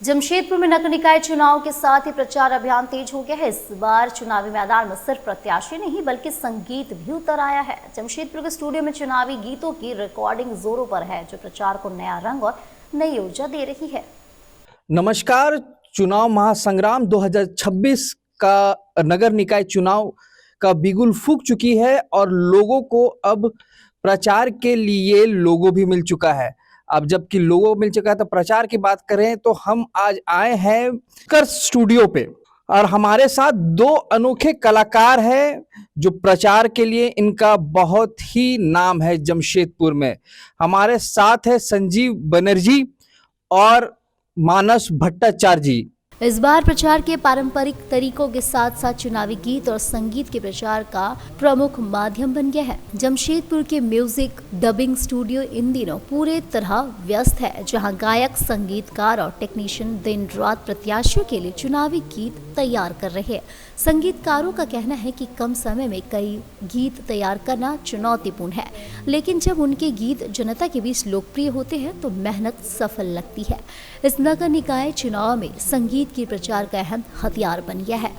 जमशेदपुर में नगर निकाय चुनाव के साथ ही प्रचार अभियान तेज हो गया है। इस बार चुनावी मैदान में सिर्फ प्रत्याशी नहीं बल्कि संगीत भी उतर आया है। जमशेदपुर के स्टूडियो में चुनावी गीतों की रिकॉर्डिंग जोरों पर है, जो प्रचार को नया रंग और नई ऊर्जा दे रही है। नमस्कार। चुनाव महासंग्राम 2026 का नगर निकाय चुनाव का बिगुल फूंक चुकी है और लोगों को अब प्रचार के लिए लोगो भी मिल चुका है। अब जबकि लोगो मिल चुका है तो प्रचार की बात करें तो हम आज आए हैं कर स्टूडियो पे और हमारे साथ दो अनोखे कलाकार हैं जो प्रचार के लिए इनका बहुत ही नाम है जमशेदपुर में। हमारे साथ है संजीव बनर्जी और मानस भट्टाचार्य जी। इस बार प्रचार के पारंपरिक तरीकों के साथ साथ चुनावी गीत और संगीत के प्रचार का प्रमुख माध्यम बन गया है। जमशेदपुर के म्यूजिक डबिंग स्टूडियो इन दिनों पूरे तरह व्यस्त है, जहां गायक, संगीतकार और टेक्नीशियन दिन रात प्रत्याशियों के लिए चुनावी गीत तैयार कर रहे हैं। संगीतकारों का कहना है कि कम समय में कई गीत तैयार करना चुनौतीपूर्ण है, लेकिन जब उनके गीत जनता के बीच लोकप्रिय होते हैं तो मेहनत सफल लगती है। इस नगर निकाय चुनाव में संगीत की प्रचार का अहम हथियार बन गया है।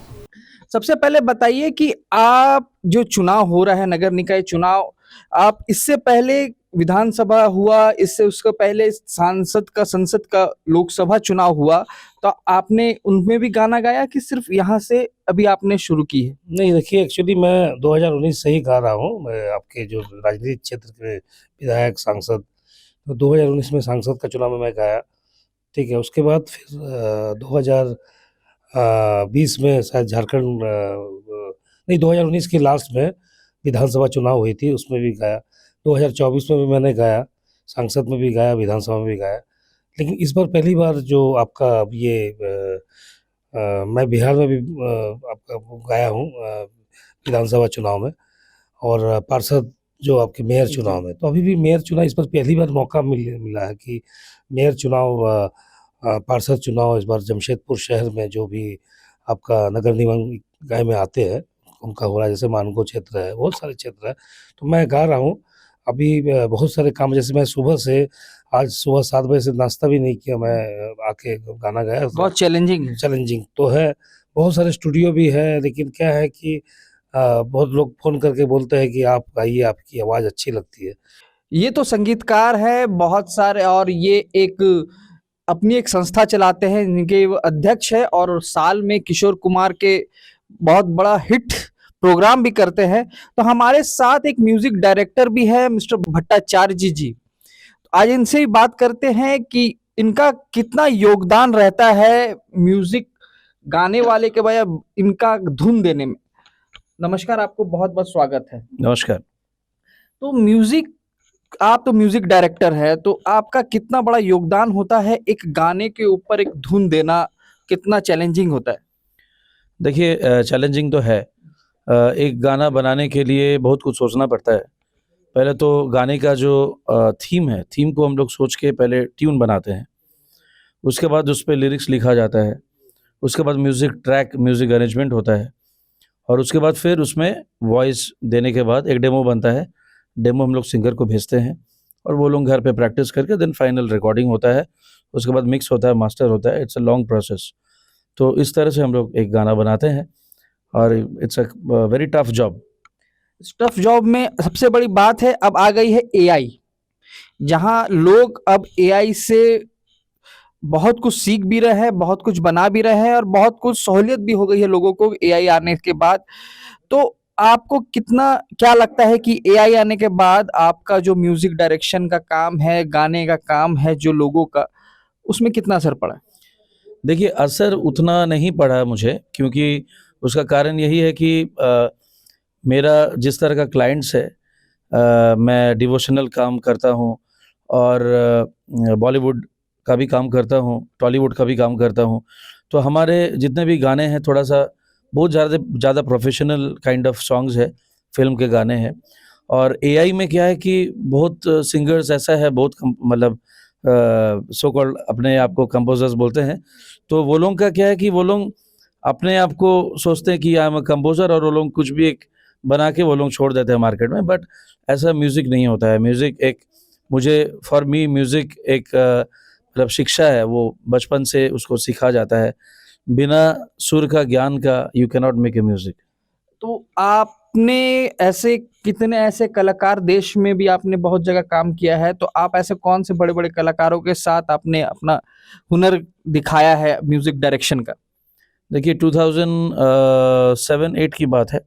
सबसे पहले बताइए कि आप जो चुनाव हो रहा है नगर निकाय चुनाव, आप इससे पहले विधानसभा हुआ, इससे उसको पहले संसद का लोकसभा चुनाव हुआ, तो आपने उनमें भी गाना गाया कि सिर्फ यहाँ से अभी आपने शुरू की है? नहीं, देखिए, एक्चुअली मैं 2019 से ही गा रहा हूँ। मैं आपके जो राजनीतिक क्षेत्र के विधायक, सांसद, तो 2019 में सांसद का चुनाव में मैं गाया, ठीक है। उसके बाद फिर 2020 में शायद झारखंड नहीं, 2019 के लास्ट में विधानसभा चुनाव हुई थी, उसमें भी गाया। 2024 में भी मैंने गाया, सांसद में भी गाया, विधानसभा में भी गाया। लेकिन इस बार पहली बार जो आपका ये मैं बिहार में भी आपका गाया हूँ विधानसभा चुनाव में, और पार्षद जो आपके मेयर चुनाव में। तो अभी भी मेयर चुनाव इस बार पहली बार मौका मिला है कि मेयर चुनाव, पार्षद चुनाव इस बार जमशेदपुर शहर में जो भी आपका नगर निकाय में आते हैं उनका हो रहा है। जैसे मानगो क्षेत्र है, बहुत सारे क्षेत्र है, तो मैं गा रहा हूँ। अभी बहुत सारे काम, जैसे मैं आज सुबह 7 बजे से नाश्ता भी नहीं किया, मैं आके गाना गाया। बहुत चैलेंजिंग तो है, बहुत सारे स्टूडियो भी है, लेकिन क्या है कि बहुत लोग फ़ोन करके बोलते हैं कि आप गाइए, आपकी आवाज़ अच्छी लगती है। ये तो संगीतकार है बहुत सारे, और ये अपनी एक संस्था चलाते हैं, इनके वो अध्यक्ष है और साल में किशोर कुमार के बहुत बड़ा हिट प्रोग्राम भी करते हैं। तो हमारे साथ एक म्यूजिक डायरेक्टर भी है, मिस्टर भट्टाचार्य जी। आज इनसे भी बात करते हैं कि इनका कितना योगदान रहता है म्यूजिक गाने वाले के बजाय इनका धुन देने में। नमस्कार, आपको बहुत बहुत स्वागत है। नमस्कार। तो आप तो म्यूजिक डायरेक्टर है, तो आपका कितना बड़ा योगदान होता है एक गाने के ऊपर एक धुन देना, कितना चैलेंजिंग होता है? देखिए, चैलेंजिंग तो है। एक गाना बनाने के लिए बहुत कुछ सोचना पड़ता है। पहले तो गाने का जो थीम है, थीम को हम लोग सोच के पहले ट्यून बनाते हैं, उसके बाद उस पर लिरिक्स लिखा जाता है, उसके बाद म्यूज़िक अरेंजमेंट होता है, और उसके बाद फिर उसमें वॉइस देने के बाद एक डेमो बनता है। डेमो हम लोग सिंगर को भेजते हैं और वो लोग घर पे प्रैक्टिस करके देन फाइनल रिकॉर्डिंग होता है, उसके बाद मिक्स होता है, मास्टर होता है। It's a long process. तो इस तरह से हम लोग एक गाना बनाते हैं और it's a very tough job. इस टफ जॉब में सबसे बड़ी बात है, अब आ गई है एआई, जहां लोग अब एआई से बहुत कुछ सीख भी रहे हैं, बहुत कुछ बना भी रहे हैं और बहुत कुछ सहूलियत भी हो गई है लोगों को एआई आने के बाद। तो आपको क्या लगता है कि एआई आने के बाद आपका जो म्यूजिक डायरेक्शन का काम है, गाने का काम है जो लोगों का, उसमें कितना असर पड़ा? देखिए, असर उतना नहीं पड़ा मुझे, क्योंकि उसका कारण यही है कि मेरा जिस तरह का क्लाइंट्स है, मैं डिवोशनल काम करता हूँ और बॉलीवुड का भी काम करता हूँ, टॉलीवुड का भी काम करता हूँ। तो हमारे जितने भी गाने हैं थोड़ा सा बहुत ज़्यादा प्रोफेशनल काइंड ऑफ सॉन्ग्स है, फिल्म के गाने हैं। और एआई में क्या है कि बहुत सिंगर्स ऐसा है, बहुत मतलब सो कॉल्ड अपने आप को कंपोजर्स बोलते हैं। तो वो लोग का क्या है कि वो लोग अपने आप को सोचते हैं कि आई एम अ कंपोजर, और वो लोग कुछ भी एक बना के वो लोग छोड़ देते हैं मार्केट में। बट ऐसा म्यूज़िक नहीं होता है। म्यूज़िक एक मतलब शिक्षा है वो बचपन से उसको सिखा जाता है। बिना सुर का ज्ञान का you can not make a music. तो आपने ऐसे कितने ऐसे कलाकार, देश में भी आपने बहुत जगह काम किया है, तो आप ऐसे कौन से बड़े बड़े कलाकारों के साथ आपने अपना हुनर दिखाया है म्यूजिक डायरेक्शन का? देखिए 2007-8 की बात है।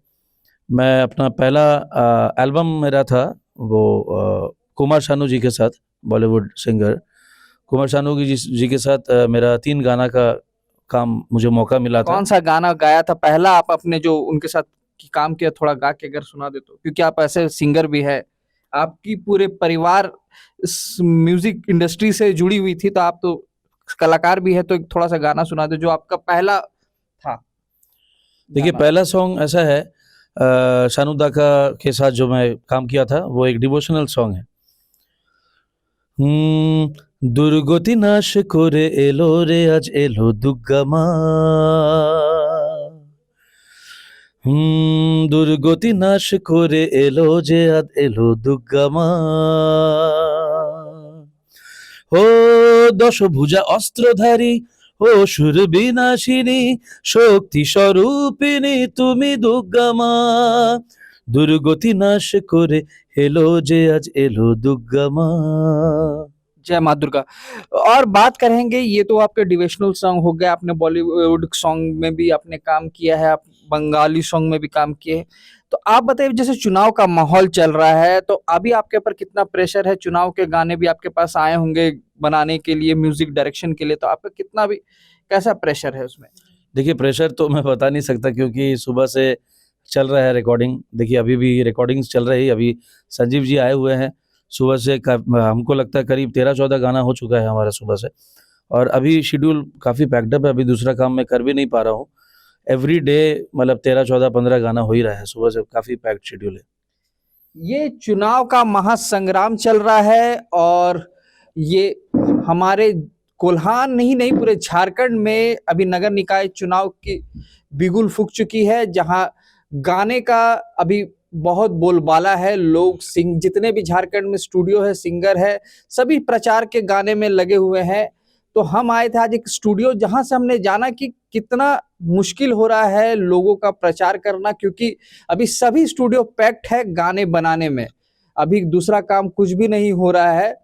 मैं अपना पहला एल्बम मेरा था वो कुमार शानू जी के साथ, बॉलीवुड सिंगर कुमार शानू जी के साथ मेरा 3 गाना का काम मुझे मौका मिला था। कौन सा गाना गाया था पहला आप अपने जो उनके साथ काम किया, थोड़ा गा के अगर सुना दे तो, क्योंकि आप ऐसे सिंगर भी है, आपकी पूरे परिवार इस म्यूजिक इंडस्ट्री से जुड़ी हुई थी, तो आप तो कलाकार भी है, तो एक थोड़ा सा गाना सुना दे जो आपका पहला था। देखिए गाना। पहला सॉन्ग ऐसा है शानू दा का के साथ जो मैं काम किया था वो एक डिवोशनल सॉन्ग है। দুর্গতি নাশ করে এলো রে আজ এলো দুর্গা মা। দুর্গতি নাশ করে এলো যে আজ এলো দুর্গা মা। ও দশভুজা অস্ত্রধারী ও সুর বিনাশিনী শক্তি স্বরূপিণী তুমি দুর্গা মা। দুর্গতি নাশ করে এলো যে আজ এলো দুর্গা মা। जय माँ दुर्गा। और बात करेंगे, ये तो आपके डिवोशनल सॉन्ग हो गए, आपने बॉलीवुड सॉन्ग में भी आपने काम किया है, आप बंगाली सॉन्ग में भी काम किए हैं। तो आप बताइए, जैसे चुनाव का माहौल चल रहा है, तो अभी आपके ऊपर कितना प्रेशर है? चुनाव के गाने भी आपके पास आए होंगे बनाने के लिए, म्यूजिक डायरेक्शन के लिए, तो आपका कितना भी कैसा प्रेशर है उसमें? देखिए प्रेशर तो मैं बता नहीं सकता क्योंकि सुबह से चल रहा है रिकॉर्डिंग। देखिए अभी भी रिकॉर्डिंग्स चल रही है। अभी संजीव जी आए हुए हैं सुबह से, हमको लगता है करीब 13-14 गाना हो चुका है हमारा सुबह से, और अभी शेड्यूल काफ़ी पैक्ड अप है। अभी दूसरा काम मैं कर भी नहीं पा रहा हूँ। एवरी डे मतलब 13-14-15 गाना हो ही रहा है, सुबह से काफ़ी पैक्ड शेड्यूल है। ये चुनाव का महासंग्राम चल रहा है, और ये हमारे कोल्हान नहीं पूरे झारखंड में अभी नगर निकाय चुनाव की बिगुल फूंक चुकी है, जहां गाने का अभी बहुत बोलबाला है। लोग जितने भी झारखंड में स्टूडियो है, सिंगर है, सभी प्रचार के गाने में लगे हुए हैं। तो हम आए थे आज एक स्टूडियो, जहां से हमने जाना कि कितना मुश्किल हो रहा है लोगों का प्रचार करना, क्योंकि अभी सभी स्टूडियो पैक्ड है गाने बनाने में, अभी दूसरा काम कुछ भी नहीं हो रहा है।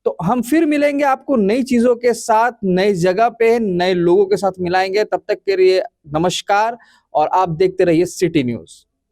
तो हम फिर मिलेंगे आपको नई चीजों के साथ, नई जगह पे नए लोगों के साथ मिलाएंगे। तब तक के लिए नमस्कार, और आप देखते रहिए सिटी न्यूज।